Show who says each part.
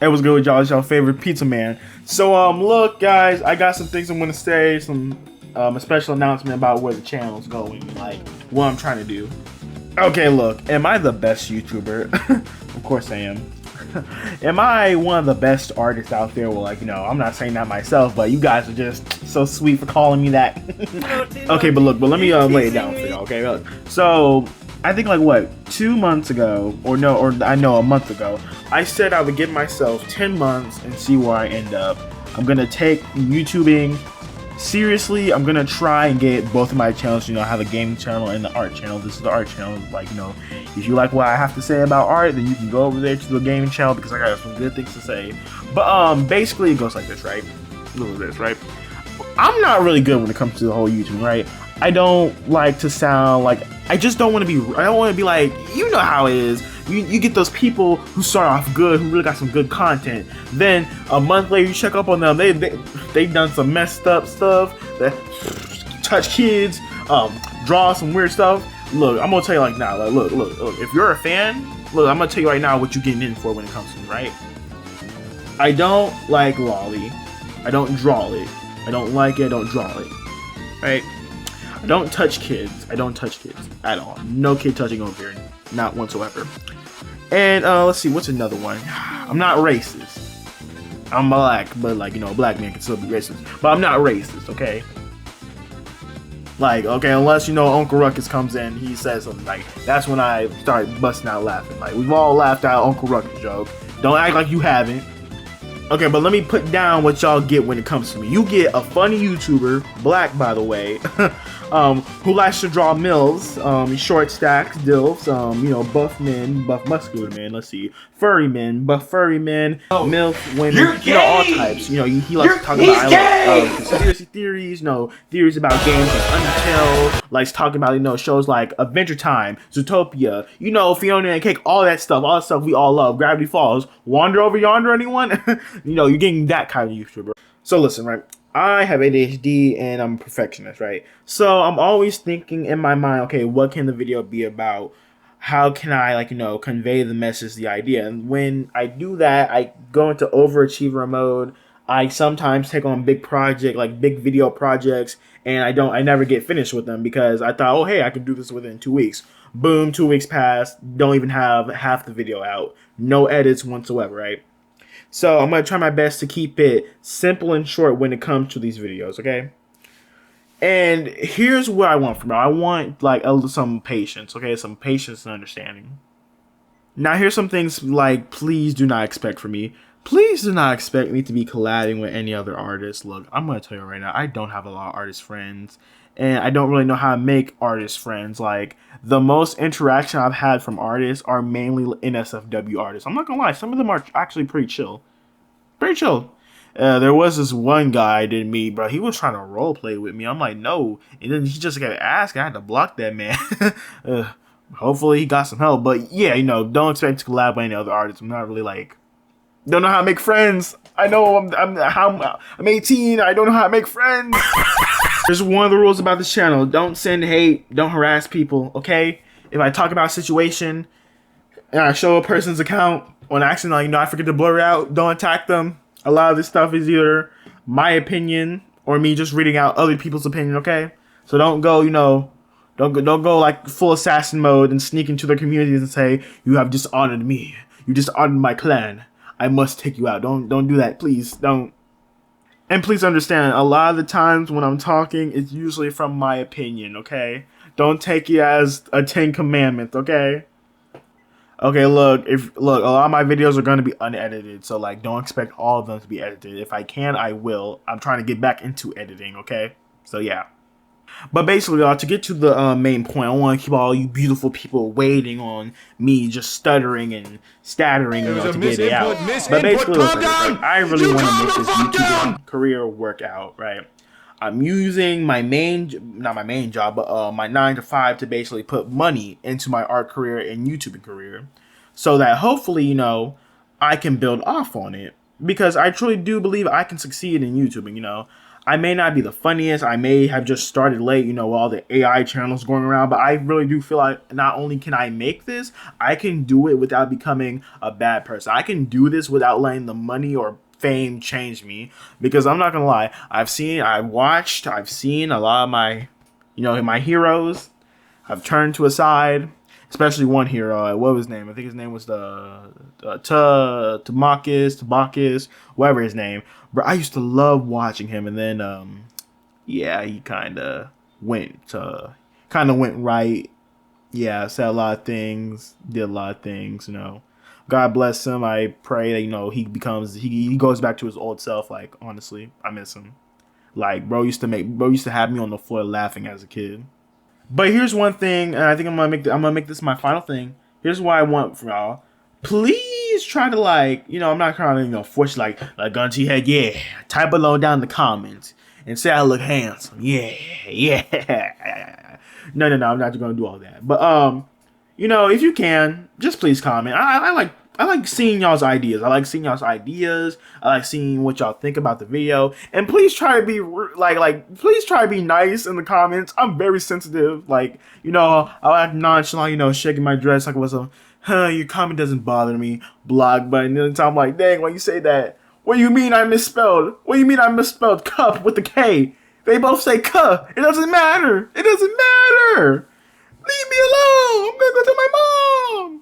Speaker 1: It was good with y'all. It's your favorite pizza man. So look, guys, I got some things I'm gonna say. Some a special announcement about where the channel's going, like what I'm trying to do. Okay, look, am I the best YouTuber? Of course I am. Am I one of the best artists out there? Well, like, you know, I'm not saying that myself, but you guys are just so sweet for calling me that. Okay, but let me lay it down for y'all. Okay, look. So I think like what, 2 months ago, or I know a month ago, I said I would give myself 10 months and see where I end up. I'm gonna take YouTubing seriously. I'm gonna try and get both of my channels. You know, I have a gaming channel and the art channel. This is the art channel. Like, you know, if you like what I have to say about art, then you can go over there to the gaming channel because I got some good things to say. But basically it goes like this, right? It goes like this, right? I'm not really good when it comes to the whole YouTube, right? I don't like to sound like, I don't want to be like, you know how it is. You get those people who start off good, who really got some good content. Then a month later, you check up on them. They done some messed up stuff, that touch kids, draw some weird stuff. Look, I'm gonna tell you like now. Like, look. If you're a fan, look, I'm gonna tell you right now what you're getting in for when it comes to me, right? I don't like lolly. I don't draw it. I don't like it. I don't draw it. Right? I don't touch kids. I don't touch kids at all. No kid touching over here. Not whatsoever. And let's see, what's another one? I'm not racist. I'm black, but like, you know, a black man can still be racist. But I'm not racist, okay? Like, okay, unless, you know, Uncle Ruckus comes in, he says something like, that's when I start busting out laughing. Like, we've all laughed at Uncle Ruckus joke. Don't act like you haven't. Okay, but let me put down what y'all get when it comes to me. You get a funny YouTuber, black by the way, who likes to draw mills, short stacks, dilfs, you know, buff men, buff muscular men, let's see, furry men, buff furry men, milf women, you know, all types. You know, he likes to talk about conspiracy theories, you know, theories about games like Undertale, likes talking about, you know, shows like Adventure Time, Zootopia, you know, Fiona and Cake, all that stuff we all love. Gravity Falls, Wander Over Yonder, anyone? You know, you're getting that kind of YouTuber. So listen, right? I have ADHD and I'm a perfectionist, right? So I'm always thinking in my mind, okay, what can the video be about? How can I, like, you know, convey the message, the idea? And when I do that, I go into overachiever mode. I sometimes take on big video projects, and I never get finished with them because I thought, oh, hey, I could do this within 2 weeks. Boom, 2 weeks pass, don't even have half the video out. No edits whatsoever, right? So I'm going to try my best to keep it simple and short when it comes to these videos, okay? And here's what I want from you. I want, like, some patience, okay? Some patience and understanding. Now, here's some things, like, please do not expect from me. Please do not expect me to be collabing with any other artists. Look, I'm going to tell you right now, I don't have a lot of artist friends. And I don't really know how to make artist friends. Like, the most interaction I've had from artists are mainly NSFW artists. I'm not gonna lie, some of them are actually pretty chill. Pretty chill. There was this one guy I did meet, bro. He was trying to role play with me. I'm like, no. And then he just kept asking. I had to block that man. Hopefully he got some help. But yeah, you know, don't expect to collab with any other artists. I'm not really like, don't know how to make friends. I know I'm 18. I don't know how to make friends. There's one of the rules about this channel. Don't send hate. Don't harass people, okay? If I talk about a situation and I show a person's account on accident, like, you know, I forget to blur it out, don't attack them. A lot of this stuff is either my opinion or me just reading out other people's opinion, okay? So don't go, you know, don't go like full assassin mode and sneak into their communities and say, you have dishonored me. You dishonored my clan. I must take you out. Don't do that, please. Don't. And please understand, a lot of the times when I'm talking, it's usually from my opinion, okay? Don't take it as a 10 commandments, okay? Okay, look, a lot of my videos are going to be unedited, so, like, don't expect all of them to be edited. If I can, I will. I'm trying to get back into editing, okay? So, yeah. But basically, to get to the main point, I want to keep all you beautiful people waiting on me just stuttering and stattering, you know, to get it out. But basically, I really want to make this YouTube career work out, right? I'm using my not my main job, but my 9 to 5 to basically put money into my art career and YouTubing career, so that hopefully, you know, I can build off on it. Because I truly do believe I can succeed in YouTubing, you know. I may not be the funniest. I may have just started late, you know, with all the AI channels going around. But I really do feel like not only can I make this, I can do it without becoming a bad person. I can do this without letting the money or fame change me. Because I'm not gonna lie, I've seen a lot of my, you know, my heroes. I've turned to a side, especially one hero. What was his name? I think his name was Tamakis, whatever his name. But I used to love watching him, and then yeah, he kind of went right. Yeah, said a lot of things, did a lot of things. You know, God bless him. I pray that, you know, he goes back to his old self. Like, honestly, I miss him. Like, bro used to have me on the floor laughing as a kid. But here's one thing, and I think I'm gonna make this my final thing. Here's what I want from y'all. Please try to, like, you know, I'm not trying to, you know, force like gun to your head. Yeah, type below down in the comments and say I look handsome. Yeah, yeah. No, I'm not gonna do all that. But you know, if you can, just please comment. I like seeing y'all's ideas. I like seeing y'all's ideas. I like seeing what y'all think about the video. And please try to be please try to be nice in the comments. I'm very sensitive. Like, you know, I act nonchalant, you know, shaking my dress like it was your comment doesn't bother me. Block button. And I'm like, dang, when you say that, what do you mean I misspelled? What do you mean I misspelled cup with the K? They both say cuh. It doesn't matter. It doesn't matter. Leave me alone. I'm gonna go to my mom.